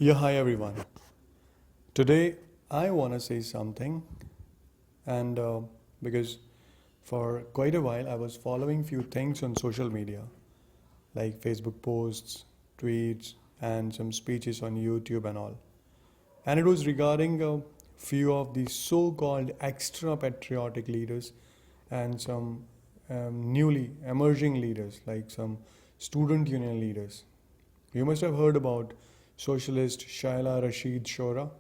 Yeah, hi everyone. Today I want to say something, and because for quite a while I was following few things on social media, like Facebook posts, tweets, and some speeches on YouTube and all. And it was regarding a few of the so-called extra patriotic leaders and some newly emerging leaders, like some student union leaders. You must have heard about socialist Shaila Rashid Shora,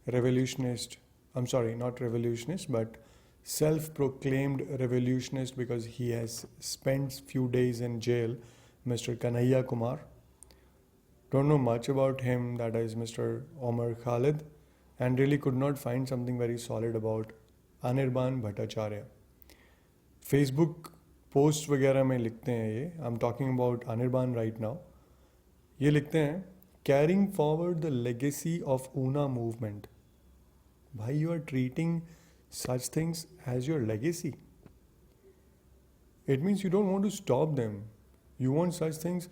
revolutionist. I'm sorry, not revolutionist, but self-proclaimed revolutionist because he has spent few days in jail, Mr. Kanhaiya Kumar. Don't know much about him, that is Mr. Omar Khalid, and really could not find something very solid about Anirban Bhattacharya. Facebook post वगैरह में लिखते हैं ये, I am talking about Anirban right now. ये लिखते हैं carrying forward the legacy of Una movement. भाई you are treating such things as your legacy. It means you don't want to stop them. You want such things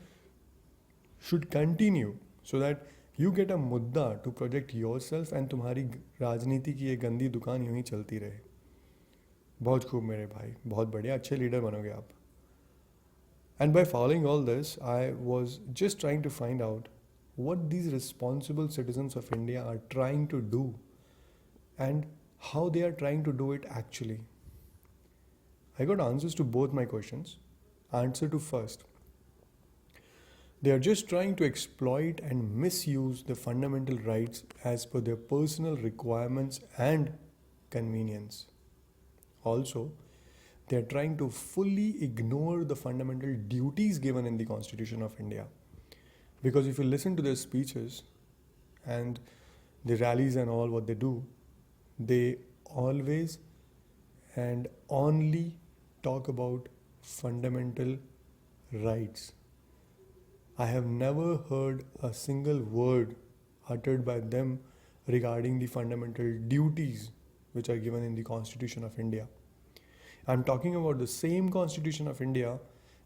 should continue so that you get a मुद्दा to project yourself and तुम्हारी राजनीति की ये गंदी दुकान यूं ही चलती रहे. बहुत खूब मेरे भाई, बहुत बढ़िया, अच्छे लीडर बनोगे आप. And by following all this, I was just trying to find out what these responsible citizens of India are trying to do and how they are trying to do it actually. I got answers to both my questions. Answer to first. They are just trying to exploit and misuse the fundamental rights as per their personal requirements and convenience. Also, they are trying to fully ignore the fundamental duties given in the Constitution of India. Because if you listen to their speeches and the rallies and all what they do, they always and only talk about fundamental rights. I have never heard a single word uttered by them regarding the fundamental duties which are given in the Constitution of India. I'm talking about the same Constitution of India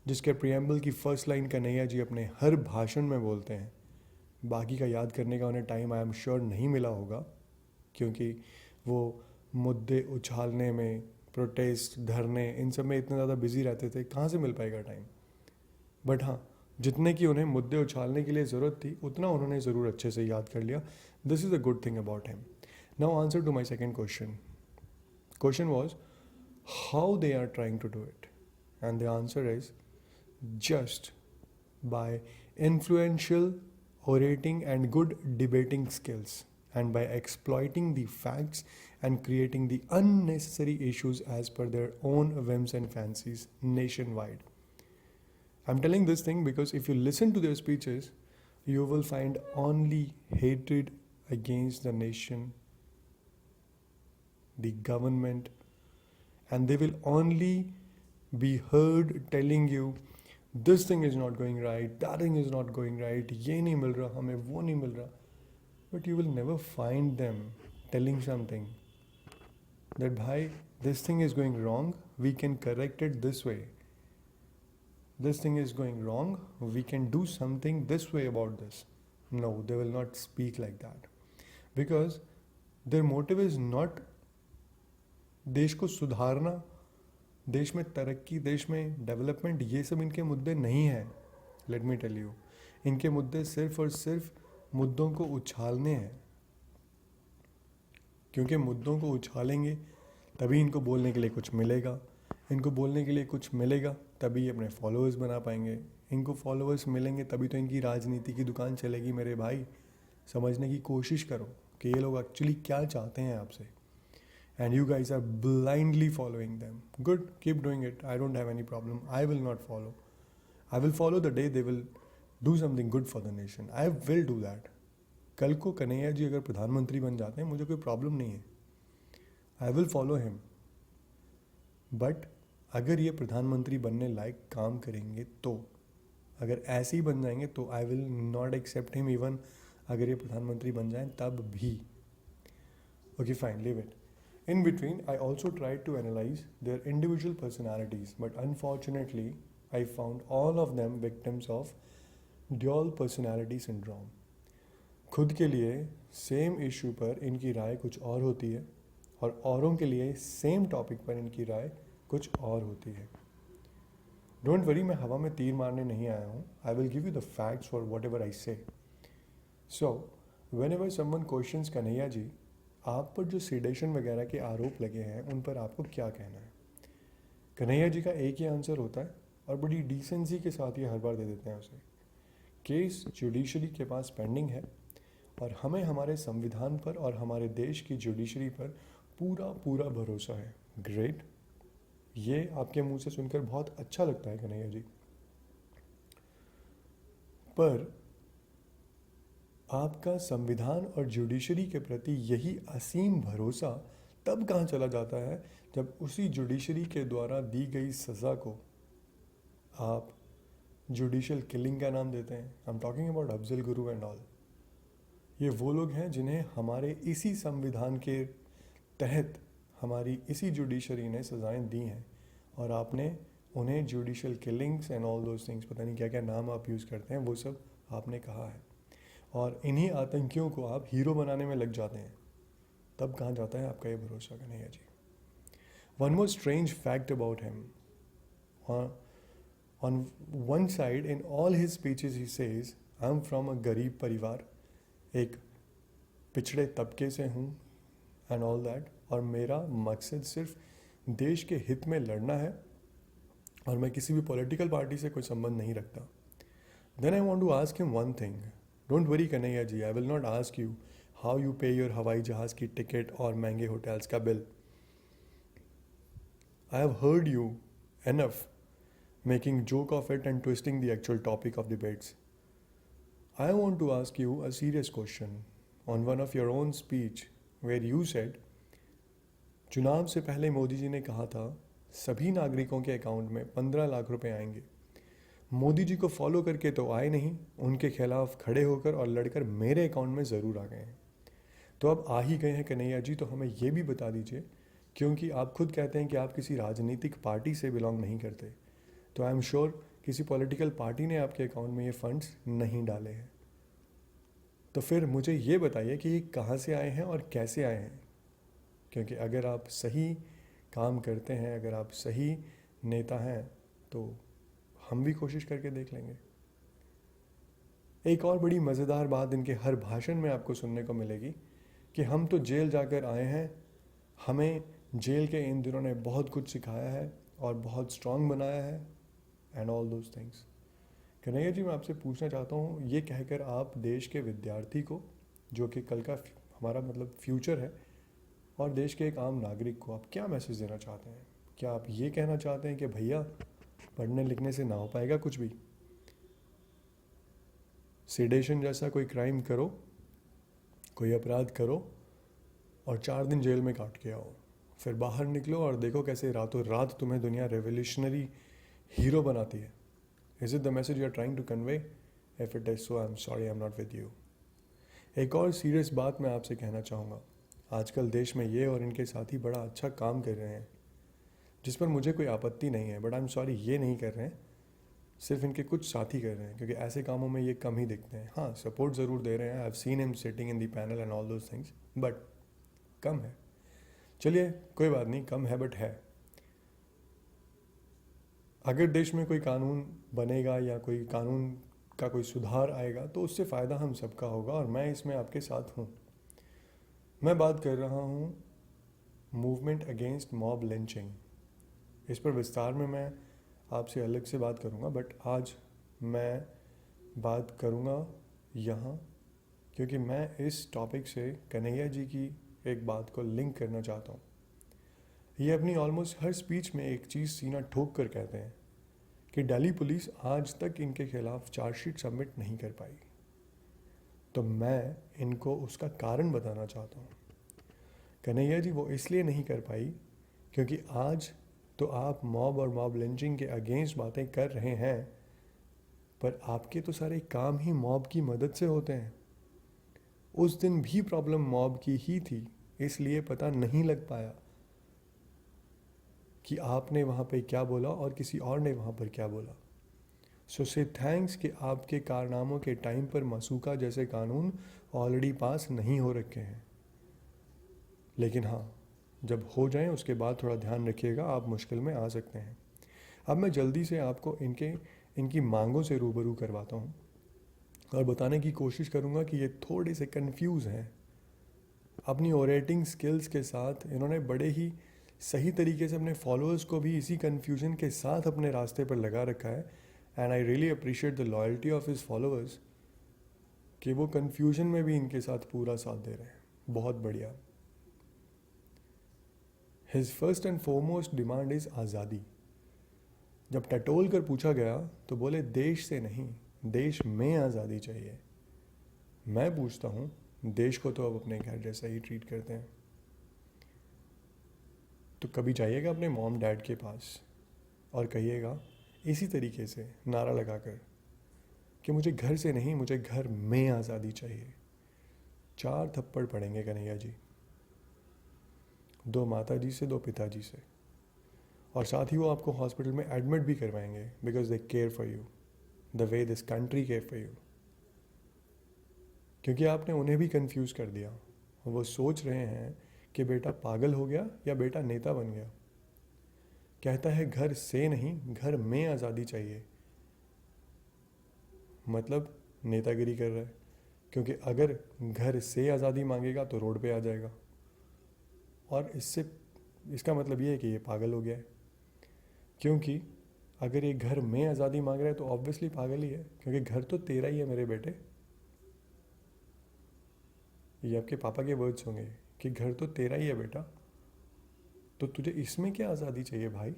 जिसके preamble की first line Kanhaiya ji अपने हर भाषण में बोलते हैं. बाकी का याद करने का उन्हें टाइम आई एम श्योर नहीं मिला होगा, क्योंकि वो मुद्दे उछालने में, प्रोटेस्ट, धरने, इन सब में इतने ज़्यादा बिजी रहते थे, कहाँ से मिल पाएगा टाइम. बट हाँ, जितने की उन्हें मुद्दे उछालने के लिए ज़रूरत थी उतना उन्होंने ज़रूर अच्छे से याद कर लिया. This is a good thing about him. Now answer to my second question. Question was how they are trying to do it. And the answer is just by influential orating and good debating skills, and by exploiting the facts and creating the unnecessary issues as per their own whims and fancies nationwide. I'm telling this thing because if you listen to their speeches, you will find only hatred against the nation, the government, and they will only be heard telling you this thing is not going right, that thing is not going right, ये नहीं मिल रहा हमें, वो नहीं मिल रहा. But you will never find them telling something that bhai, this thing is going wrong, we can correct it this way. This thing is going wrong, we can do something this way about this. No, they will not speak like that. Because their motive is not देश को सुधारना, देश में तरक्की, देश में development, ये सब इनके मुद्दे नहीं हैं. लेट मी टेल यू, इनके मुद्दे सिर्फ और सिर्फ मुद्दों को उछालने हैं. क्योंकि मुद्दों को उछालेंगे तभी इनको बोलने के लिए कुछ मिलेगा. इनको बोलने के लिए कुछ मिलेगा तभी ये अपने फॉलोअर्स बना पाएंगे. इनको फॉलोअर्स मिलेंगे तभी तो इनकी राजनीति की दुकान चलेगी. मेरे भाई, समझने की कोशिश करो कि ये लोग एक्चुअली क्या चाहते हैं आपसे. And you guys are blindly following them. Good, keep doing it. I don't have any problem. I will not follow. I will follow the day they will do something good for the nation. I will do that. कल को कन्हैया जी अगर प्रधानमंत्री बन जाते हैं, मुझे कोई problem नहीं है. I will follow him. But अगर ये प्रधानमंत्री बनने लायक काम करेंगे तो, अगर ऐसे ही बन जाएंगे तो I will not accept him even अगर ये प्रधानमंत्री बन जाएं तब भी. Okay, fine, leave it. In between, I also tried to analyze their individual personalities, but unfortunately, I found all of them victims of dual personality syndrome. खुद के लिए सेम इशू पर इनकी राय कुछ और होती है और औरों के लिए सेम टॉपिक पर इनकी राय कुछ और होती है. डोंट वरी, मैं हवा में तीर मारने नहीं आया हूँ. I will give you the facts for whatever I say. So whenever someone questions Kanhaiya ji, आप पर जो सीडेशन वगैरह के आरोप लगे हैं उन पर आपको क्या कहना है? कन्हैया जी का एक ही आंसर होता है और बड़ी डिसेंसी के साथ ये हर बार दे देते हैं उसे. केस जुडिशरी के पास पेंडिंग है और हमें हमारे संविधान पर और हमारे देश की जुडिशरी पर पूरा पूरा भरोसा है. ग्रेट, ये आपके मुंह से सुनकर बहुत अच्छा लगता है कन्हैया जी. पर आपका संविधान और जुडिशरी के प्रति यही असीम भरोसा तब कहाँ चला जाता है जब उसी जुडिशरी के द्वारा दी गई सज़ा को आप जुडिशल किलिंग का नाम देते हैं. आई am talking about Afzal Guru and all. ये वो लोग हैं जिन्हें हमारे इसी संविधान के तहत हमारी इसी जुडिशरी ने सज़ाएं दी हैं और आपने उन्हें judicial killings and all those things, पता नहीं क्या क्या नाम आप यूज़ करते हैं, वो सब आपने कहा है. और इन्हीं आतंकियों को आप हीरो बनाने में लग जाते हैं. तब कहाँ जाता है आपका ये भरोसा Kanhaiya ji? One more strange fact about him. On one side, in all his speeches, he says, I'm from a गरीब परिवार, एक पिछड़े तबके से हूँ एंड ऑल दैट, और मेरा मकसद सिर्फ देश के हित में लड़ना है और मैं किसी भी पॉलिटिकल पार्टी से कोई संबंध नहीं रखता. Then I want to ask him one thing. Don't worry Kanhaiya ji, I will not ask you how you pay your हवाई जहाज़ की टिकट और महंगे होटल्स का bill. I have heard you enough making joke of it and twisting the actual topic of debates. I want to ask you a serious question. On one of your own speech where you said, चुनाव से पहले मोदी जी ने कहा था सभी नागरिकों के account में 15 लाख रुपए आएंगे. मोदी जी को फॉलो करके तो आए नहीं, उनके खिलाफ खड़े होकर और लड़कर मेरे अकाउंट में ज़रूर आ गए हैं. तो अब आ ही गए हैं कन्हैया जी, तो हमें ये भी बता दीजिए, क्योंकि आप खुद कहते हैं कि आप किसी राजनीतिक पार्टी से बिलोंग नहीं करते, तो आई एम श्योर किसी पॉलिटिकल पार्टी ने आपके अकाउंट में ये फंड्स नहीं डाले हैं. तो फिर मुझे ये बताइए कि ये कहाँ से आए हैं और कैसे आए हैं, क्योंकि अगर आप सही काम करते हैं, अगर आप सही नेता हैं, तो हम भी कोशिश करके देख लेंगे. एक और बड़ी मज़ेदार बात इनके हर भाषण में आपको सुनने को मिलेगी कि हम तो जेल जाकर आए हैं, हमें जेल के इन दिनों ने बहुत कुछ सिखाया है और बहुत स्ट्रांग बनाया है and all those things. Kanhaiya ji, मैं आपसे पूछना चाहता हूँ, ये कहकर आप देश के विद्यार्थी को, जो कि कल का हमारा मतलब फ्यूचर है, और देश के एक आम नागरिक को आप क्या मैसेज देना चाहते हैं? क्या आप ये कहना चाहते हैं कि भैया पढ़ने लिखने से ना हो पाएगा कुछ भी, सेडेशन जैसा कोई क्राइम करो, कोई अपराध करो और 4 दिन जेल में काट के आओ, फिर बाहर निकलो और देखो कैसे रातों रात तुम्हें दुनिया रेवोल्यूशनरी हीरो बनाती है? Is it the message you are trying to convey? If it is so, I am sorry, I am not with you. एक और सीरियस बात मैं आपसे कहना चाहूँगा. आजकल देश में ये और इनके साथी बड़ा अच्छा काम कर रहे हैं, जिस पर मुझे कोई आपत्ति नहीं है, बट आई एम सॉरी, ये नहीं कर रहे हैं, सिर्फ इनके कुछ साथी कर रहे हैं, क्योंकि ऐसे कामों में ये कम ही दिखते हैं. हाँ, सपोर्ट ज़रूर दे रहे हैं, I have seen him sitting in the panel and all those things, but कम है. चलिए कोई बात नहीं, कम है बट है. अगर देश में कोई कानून बनेगा या कोई कानून का कोई सुधार आएगा तो उससे फ़ायदा हम सबका होगा, और मैं इसमें आपके साथ हूँ. मैं बात कर रहा हूँ मूवमेंट अगेंस्ट मॉब लिंचिंग. इस पर विस्तार में मैं आपसे अलग से बात करूँगा, बट आज मैं बात करूँगा यहाँ, क्योंकि मैं इस टॉपिक से कन्हैया जी की एक बात को लिंक करना चाहता हूँ. ये अपनी ऑलमोस्ट हर स्पीच में एक चीज़ सीना ठोक कर कहते हैं कि दिल्ली पुलिस आज तक इनके खिलाफ चार्जशीट सबमिट नहीं कर पाई. तो मैं इनको उसका कारण बताना चाहता हूँ. कन्हैया जी, वो इसलिए नहीं कर पाई क्योंकि आज तो आप मॉब और मॉब लिंचिंग के अगेंस्ट बातें कर रहे हैं, पर आपके तो सारे काम ही मॉब की मदद से होते हैं. उस दिन भी प्रॉब्लम मॉब की ही थी, इसलिए पता नहीं लग पाया कि आपने वहाँ पे क्या बोला और किसी और ने वहाँ पर क्या बोला. सो से थैंक्स कि आपके कारनामों के टाइम पर मसूका जैसे कानून ऑलरेडी पास नहीं हो रखे हैं, लेकिन हाँ, जब हो जाएं उसके बाद थोड़ा ध्यान रखिएगा, आप मुश्किल में आ सकते हैं। अब मैं जल्दी से आपको इनकी मांगों से रूबरू करवाता हूँ और बताने की कोशिश करूँगा कि ये थोड़े से कंफ्यूज हैं। अपनी ओरेटिंग स्किल्स के साथ इन्होंने बड़े ही सही तरीके से अपने फॉलोअर्स को भी इसी कन्फ्यूजन के साथ अपने रास्ते पर लगा रखा है। And I really appreciate the loyalty of his followers कि वो कन्फ्यूजन में भी इनके साथ पूरा साथ दे रहे हैं। बहुत बढ़िया। His first and foremost demand is आज़ादी। जब टटोल कर पूछा गया तो बोले देश से नहीं, देश में आज़ादी चाहिए। मैं पूछता हूँ, देश को तो अब अपने घर जैसा ही ट्रीट करते हैं, तो कभी जाइएगा अपने मॉम डैड के पास और कहिएगा इसी तरीके से नारा लगाकर कि मुझे घर से नहीं, मुझे घर में आज़ादी चाहिए। 4 थप्पड़ पड़ेंगे कन्हैया जी, 2 माता जी से, 2 पिताजी से, और साथ ही वो आपको हॉस्पिटल में एडमिट भी करवाएंगे because they care for you the way this country care for you. क्योंकि आपने उन्हें भी कंफ्यूज कर दिया और वो सोच रहे हैं कि बेटा पागल हो गया या बेटा नेता बन गया। कहता है घर से नहीं, घर में आज़ादी चाहिए, मतलब नेतागिरी कर रहा है। क्योंकि अगर घर से आज़ादी मांगेगा तो रोड पे आ जाएगा, और इसका मतलब ये है कि ये पागल हो गया है। क्योंकि अगर ये घर में आज़ादी मांग रहा है तो ऑब्वियसली पागल ही है, क्योंकि घर तो तेरा ही है मेरे बेटे। ये आपके पापा के वर्ड्स होंगे कि घर तो तेरा ही है बेटा, तो तुझे इसमें क्या आज़ादी चाहिए भाई।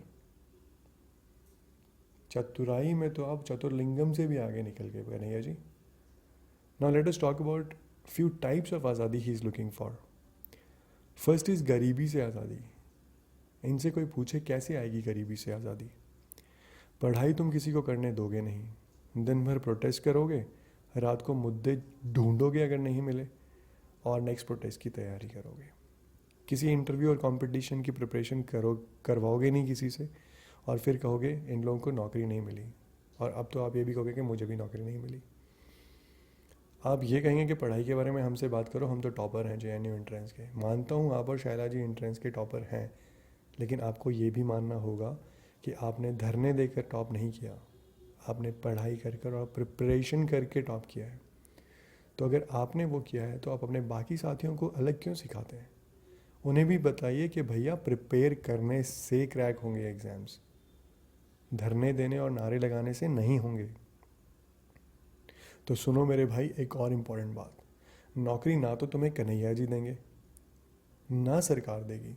चतुराई में तो आप चतुर्लिंगम से भी आगे निकल गए Kanhaiya ji. Now let us talk about few types of आज़ादी he is looking for. First is गरीबी से आज़ादी। इनसे कोई पूछे कैसे आएगी गरीबी से आज़ादी। पढ़ाई तुम किसी को करने दोगे नहीं, दिन भर प्रोटेस्ट करोगे, रात को मुद्दे ढूंढोगे अगर नहीं मिले, और नेक्स्ट प्रोटेस्ट की तैयारी करोगे। किसी इंटरव्यू और कंपटीशन की प्रिपरेशन करवाओगे नहीं किसी से, और फिर कहोगे इन लोगों को नौकरी नहीं मिली, और अब तो आप ये भी कहोगे कि मुझे भी नौकरी नहीं मिली। आप ये कहेंगे कि पढ़ाई के बारे में हमसे बात करो, हम तो टॉपर हैं JNU एंट्रेंस के। मानता हूँ आप और शैला जी एंट्रेंस के टॉपर हैं, लेकिन आपको ये भी मानना होगा कि आपने धरने देकर टॉप नहीं किया, आपने पढ़ाई कर और प्रिपरेशन करके टॉप किया है। तो अगर आपने वो किया है तो आप अपने बाकी साथियों को अलग क्यों सिखाते हैं। उन्हें भी बताइए कि भैया प्रिपेयर करने से क्रैक होंगे एग्ज़ाम्स, धरने देने और नारे लगाने से नहीं होंगे। तो सुनो मेरे भाई, एक और इम्पॉर्टेंट बात, नौकरी ना तो तुम्हें कन्हैया जी देंगे ना सरकार देगी,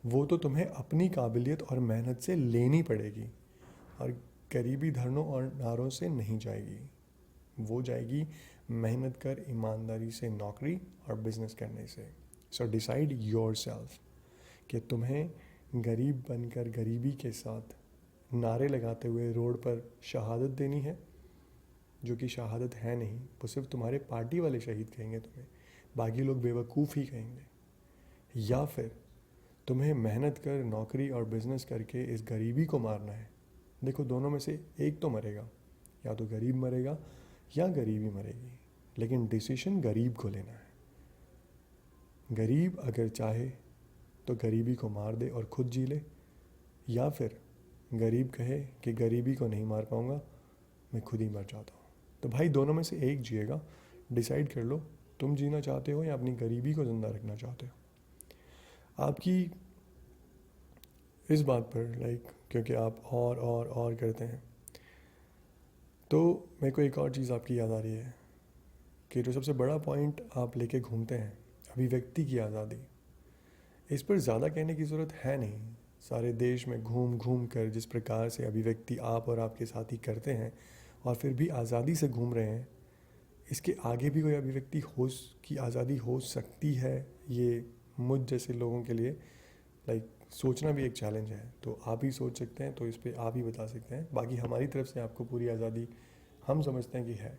वो तो तुम्हें अपनी काबिलियत और मेहनत से लेनी पड़ेगी, और गरीबी धरनों और नारों से नहीं जाएगी, वो जाएगी मेहनत कर ईमानदारी से नौकरी और बिजनेस करने से। सो डिसाइड योर सेल्फ कि तुम्हें गरीब बनकर गरीबी के साथ नारे लगाते हुए रोड पर शहादत देनी है, जो कि शहादत है नहीं, वो सिर्फ तुम्हारे पार्टी वाले शहीद कहेंगे तुम्हें, बाकी लोग बेवकूफ़ ही कहेंगे, या फिर तुम्हें मेहनत कर नौकरी और बिजनेस करके इस गरीबी को मारना है। देखो दोनों में से एक तो मरेगा, या तो गरीब मरेगा या गरीबी मरेगी, लेकिन डिसीजन गरीब को लेना है। गरीब अगर चाहे तो गरीबी को मार दे और खुद जी ले, या फिर गरीब कहे कि गरीबी को नहीं मार पाऊँगा, मैं खुद ही मर जाता हूँ। तो भाई दोनों में से एक जिएगा, डिसाइड कर लो तुम जीना चाहते हो या अपनी गरीबी को ज़िंदा रखना चाहते हो। आपकी इस बात पर क्योंकि आप और करते हैं, तो मेरे को एक और चीज़ आपकी याद आ रही है कि जो सबसे बड़ा पॉइंट आप लेके घूमते हैं, अभिव्यक्ति की आज़ादी। इस पर ज़्यादा कहने की ज़रूरत है नहीं। सारे देश में घूम घूम कर जिस प्रकार से अभिव्यक्ति आप और आपके साथी करते हैं और फिर भी आज़ादी से घूम रहे हैं, इसके आगे भी कोई अभिव्यक्ति की आज़ादी हो सकती है, ये मुझ जैसे लोगों के लिए सोचना भी एक चैलेंज है। तो आप ही सोच सकते हैं, तो इस पर आप ही बता सकते हैं। बाकी हमारी तरफ से आपको पूरी आज़ादी हम समझते हैं कि है।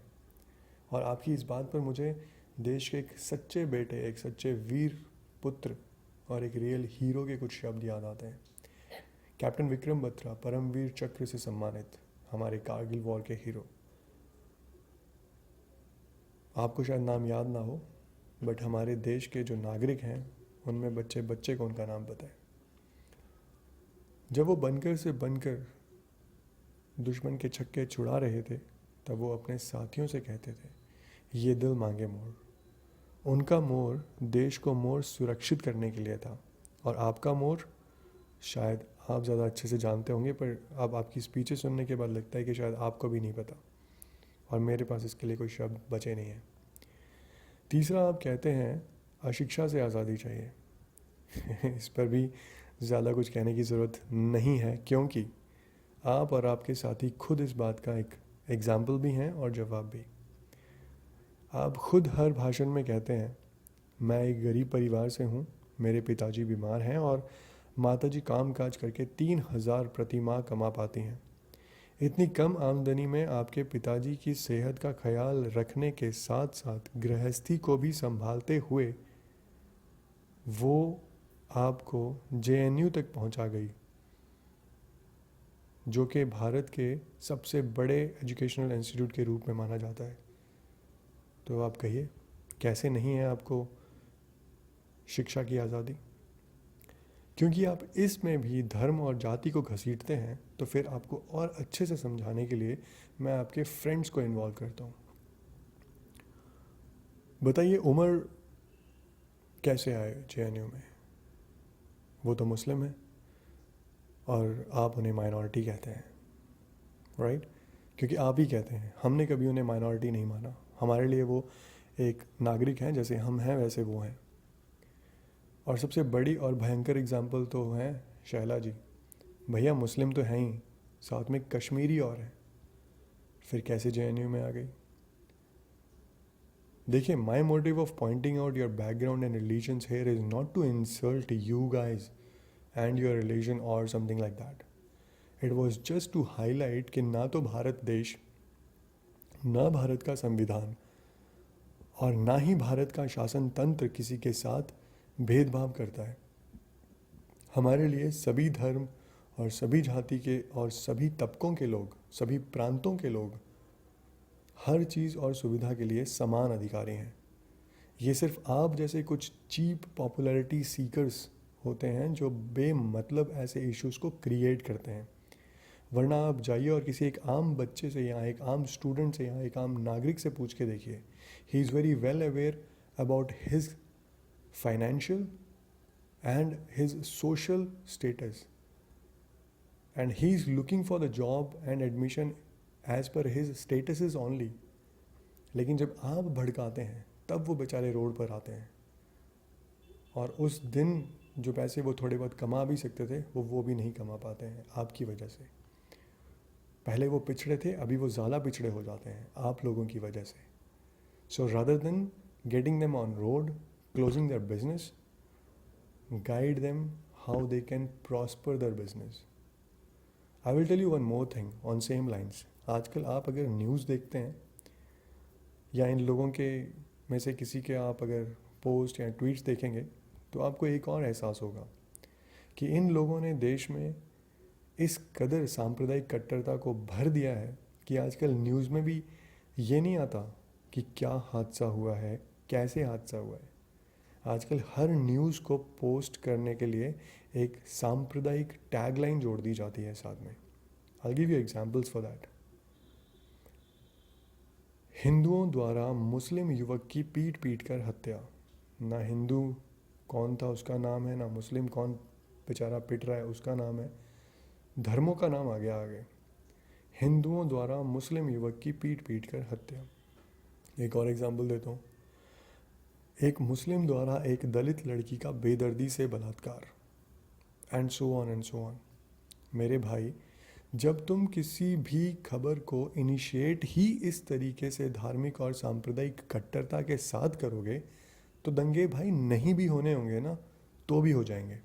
और आपकी इस बात पर मुझे देश के एक सच्चे बेटे, एक सच्चे वीर पुत्र और एक रियल हीरो के कुछ शब्द याद आते हैं। कैप्टन विक्रम बत्रा परमवीर चक्र से सम्मानित हमारे कारगिल वॉर के हीरो। आपको शायद नाम याद ना हो, बट हमारे देश के जो नागरिक हैं उनमें बच्चे बच्चे को उनका नाम पता है। जब वो बनकर से बनकर दुश्मन के छक्के छुड़ा रहे थे, तब वो अपने साथियों से कहते थे, ये दिल मांगे मोर। उनका मोर देश को मोर सुरक्षित करने के लिए था, और आपका मोर शायद आप ज़्यादा अच्छे से जानते होंगे, पर अब आपकी स्पीचें सुनने के बाद लगता है कि शायद आपको भी नहीं पता, और मेरे पास इसके लिए कोई शब्द बचे नहीं हैं। तीसरा, आप कहते हैं अशिक्षा से आज़ादी चाहिए। इस पर भी ज़्यादा कुछ कहने की ज़रूरत नहीं है, क्योंकि आप और आपके साथी खुद इस बात का एक एग्ज़ाम्पल भी हैं और जवाब भी। आप खुद हर भाषण में कहते हैं, मैं एक गरीब परिवार से हूँ, मेरे पिताजी बीमार हैं और माताजी काम काज करके 3,000 प्रति माह कमा पाती हैं। इतनी कम आमदनी में आपके पिताजी की सेहत का ख्याल रखने के साथ साथ गृहस्थी को भी संभालते हुए वो आपको JNU तक पहुंचा गई, जो कि भारत के सबसे बड़े एजुकेशनल इंस्टीट्यूट के रूप में माना जाता है। तो आप कहिए, कैसे नहीं है आपको शिक्षा की आज़ादी? क्योंकि आप इसमें भी धर्म और जाति को घसीटते हैं, तो फिर आपको और अच्छे से समझाने के लिए मैं आपके फ्रेंड्स को इन्वॉल्व करता हूँ। बताइए, उमर कैसे आए JNU में? वो तो मुस्लिम है और आप उन्हें माइनॉरिटी कहते हैं, राइट? क्योंकि आप ही कहते हैं, हमने कभी उन्हें माइनॉरिटी नहीं माना। हमारे लिए वो एक नागरिक हैं, जैसे हम हैं वैसे वो हैं। और सबसे बड़ी और भयंकर एग्जाम्पल तो हैं शैला जी। भैया मुस्लिम तो हैं ही, साथ में कश्मीरी और हैं, फिर कैसे JNU में आ गई? देखिए, my motive of pointing out your background and religions here is not to insult you guys and your religion or something like that. It was just to highlight कि ना तो भारत देश, ना भारत का संविधान और ना ही भारत का शासन तंत्र किसी के साथ भेदभाव करता है। हमारे लिए सभी धर्म और सभी जाति के और सभी तबकों के लोग, सभी प्रांतों के लोग हर चीज़ और सुविधा के लिए समान अधिकारी हैं। ये सिर्फ आप जैसे कुछ चीप पॉपुलैरिटी सीकर्स होते हैं जो बेमतलब ऐसे इश्यूज़ को क्रिएट करते हैं। वरना आप जाइए और किसी एक आम बच्चे से या एक आम स्टूडेंट से या एक आम नागरिक से पूछ के देखिए, he is very well aware about his financial and his social status, and he is looking for the job and admission as per his statuses only. लेकिन जब आप भड़काते हैं तब वो बेचारे रोड पर आते हैं, और उस दिन जो पैसे वो थोड़े बहुत कमा भी सकते थे वो भी नहीं कमा पाते हैं आपकी वजह से। पहले वो पिछड़े थे, अभी वो ज़्यादा पिछड़े हो जाते हैं आप लोगों की वजह से। So rather than getting them on road, closing their business, guide them how they can prosper their business. I will tell you one more thing on same lines. आजकल आप अगर न्यूज़ देखते हैं या इन लोगों के में से किसी के आप अगर पोस्ट या ट्वीट्स देखेंगे, तो आपको एक और एहसास होगा कि इन लोगों ने देश में इस कदर सांप्रदायिक कट्टरता को भर दिया है कि आजकल न्यूज़ में भी ये नहीं आता कि क्या हादसा हुआ है, कैसे हादसा हुआ है। आजकल हर न्यूज़ को पोस्ट करने के लिए एक सांप्रदायिक टैगलाइन जोड़ दी जाती है साथ में। I'll give you examples for that. हिंदुओं द्वारा मुस्लिम युवक की पीट पीट कर हत्या। ना हिंदू कौन था उसका नाम है, ना मुस्लिम कौन बेचारा पिट रहा है उसका नाम है, धर्मों का नाम आ गया आगे। हिंदुओं द्वारा मुस्लिम युवक की पीट पीट कर हत्या। एक और एग्जाम्पल देता हूँ, एक मुस्लिम द्वारा एक दलित लड़की का बेदर्दी से बलात्कार, and so on and so on. मेरे भाई, जब तुम किसी भी खबर को इनिशिएट ही इस तरीके से धार्मिक और सांप्रदायिक कट्टरता के साथ करोगे, तो दंगे भाई नहीं भी होने होंगे ना, तो भी हो जाएंगे।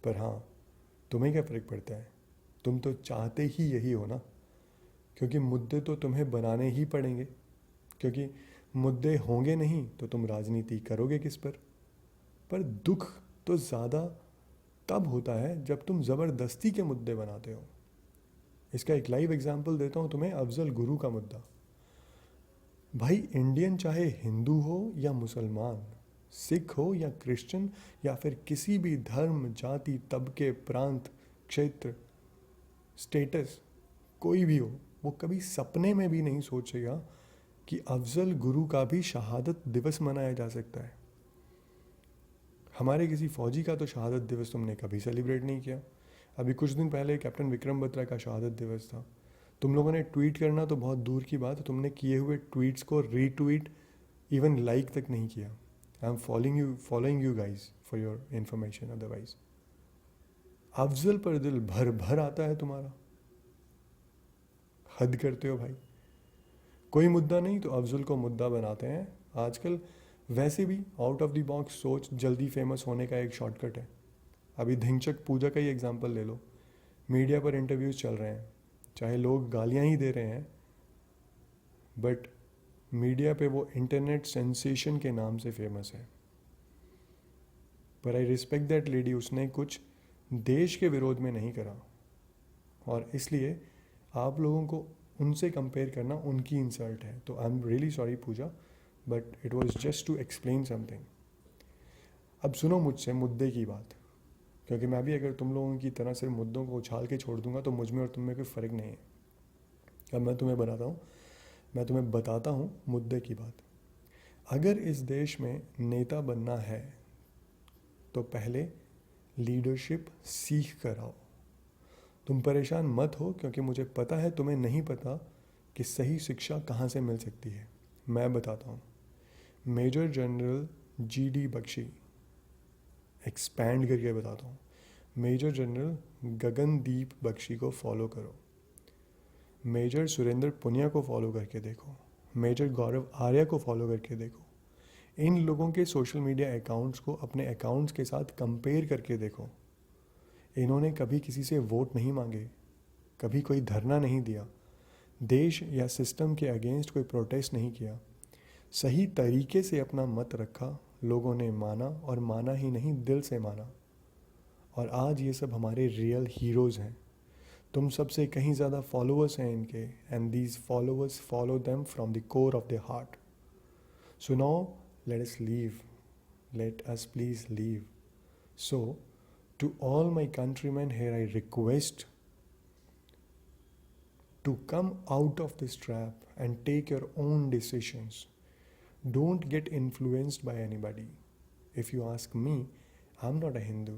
पर हाँ, तुम्हें क्या फ़र्क पड़ता है? तुम तो चाहते ही यही हो ना, क्योंकि मुद्दे तो तुम्हें बनाने ही पड़ेंगे, क्योंकि मुद्दे होंगे नहीं तो तुम राजनीति करोगे किस पर? पर दुख तो ज़्यादा तब होता है जब तुम ज़बरदस्ती के मुद्दे बनाते हो। इसका एक लाइव एग्जाम्पल देता हूँ तुम्हें, अफजल गुरु का मुद्दा। भाई इंडियन चाहे हिंदू हो या मुसलमान, सिख हो या क्रिश्चियन, या फिर किसी भी धर्म, जाति, तबके, प्रांत, क्षेत्र, स्टेटस, कोई भी हो, वो कभी सपने में भी नहीं सोचेगा कि अफजल गुरु का भी शहादत दिवस मनाया जा सकता है। हमारे किसी फौजी का तो शहादत दिवस तुमने कभी सेलिब्रेट नहीं किया। अभी कुछ दिन पहले कैप्टन विक्रम बत्रा का शहादत दिवस था। तुम लोगों ने ट्वीट करना तो बहुत दूर की बात, तुमने किए हुए ट्वीट्स को रीट्वीट, इवन लाइक तक नहीं किया। I am following you guys for your information. Otherwise Afzal पर दिल भर भर आता है तुम्हारा, हद करते हो भाई। कोई मुद्दा नहीं तो अफजल को मुद्दा बनाते हैं। आजकल वैसे भी आउट ऑफ द बॉक्स सोच जल्दी फेमस होने का एक शॉर्टकट है। अभी धिंचक पूजा का ही एग्जांपल ले लो। मीडिया पर इंटरव्यूज चल रहे हैं, चाहे लोग गालियां ही दे रहे हैं, बट मीडिया पे वो इंटरनेट सेंसेशन के नाम से फेमस है। पर आई रिस्पेक्ट दैट लेडी, उसने कुछ देश के विरोध में नहीं करा, और इसलिए आप लोगों को उनसे कंपेयर करना उनकी इंसल्ट है। तो I am really sorry Pooja, but it was just to explain something. अब सुनो मुझसे मुद्दे की बात, क्योंकि मैं भी अगर तुम लोगों की तरह से मुद्दों को उछाल के छोड़ दूंगा तो मुझ में और तुम में कोई फ़र्क नहीं है। अब मैं तुम्हें बताता हूँ मुद्दे की बात। अगर इस देश में नेता बनना है तो पहले लीडरशिप सीख कर आओ। तुम परेशान मत हो, क्योंकि मुझे पता है तुम्हें नहीं पता कि सही शिक्षा कहाँ से मिल सकती है। मैं बताता हूँ। Major general GD Bakshi, expand करके बताता हूँ, मेजर जनरल गगनदीप बख्शी को फॉलो करो। मेजर सुरेंद्र पुनिया को फॉलो करके देखो। मेजर गौरव आर्या को फॉलो करके देखो। इन लोगों के सोशल मीडिया अकाउंट्स को अपने अकाउंट्स के साथ कंपेयर करके देखो। इन्होंने कभी किसी से वोट नहीं मांगे, कभी कोई धरना नहीं दिया, देश या सिस्टम के अगेंस्ट कोई प्रोटेस्ट नहीं किया, सही तरीके से अपना मत रखा, लोगों ने माना, और माना ही नहीं दिल से माना, और आज ये सब हमारे रियल हीरोज़ हैं। तुम सबसे कहीं ज़्यादा फॉलोअर्स हैं इनके, and these followers follow them from the core of the heart. So now let us please leave. So to all my countrymen here, I request to come out of this trap and take your own decisions. Don't get influenced by anybody. If you ask me, I'm not a Hindu,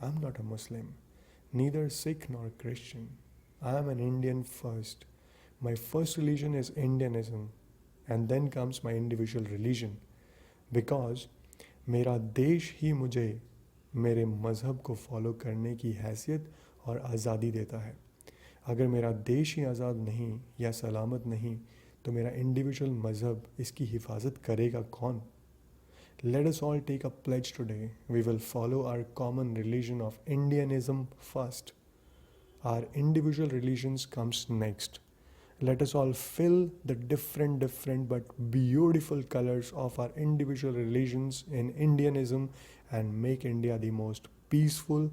I'm not a Muslim, neither Sikh nor Christian. I am an Indian first. My first religion is Indianism, and then comes my individual religion, because मेरा देश ही मुझे मेरे मज़हब को follow करने की हैसियत और आज़ादी देता है। अगर मेरा देश ही आज़ाद नहीं या सलामत नहीं तो मेरा इंडिविजुअल मज़हब, इसकी हिफाजत करेगा कौन? Let us all take a pledge today. We will follow our common religion of Indianism first. Our individual religions comes next. Let us all fill the different but beautiful colors of our individual religions in Indianism and make India the most peaceful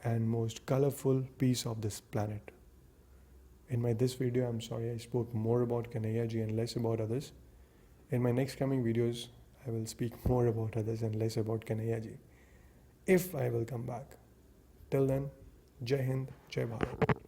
and most colorful piece of this planet. In this video, I'm sorry I spoke more about Kanhaiya Ji and less about others. In my next coming videos, I will speak more about others and less about Kanhaiya Ji, if I will come back. Till then, Jai Hind, Jai Bharat.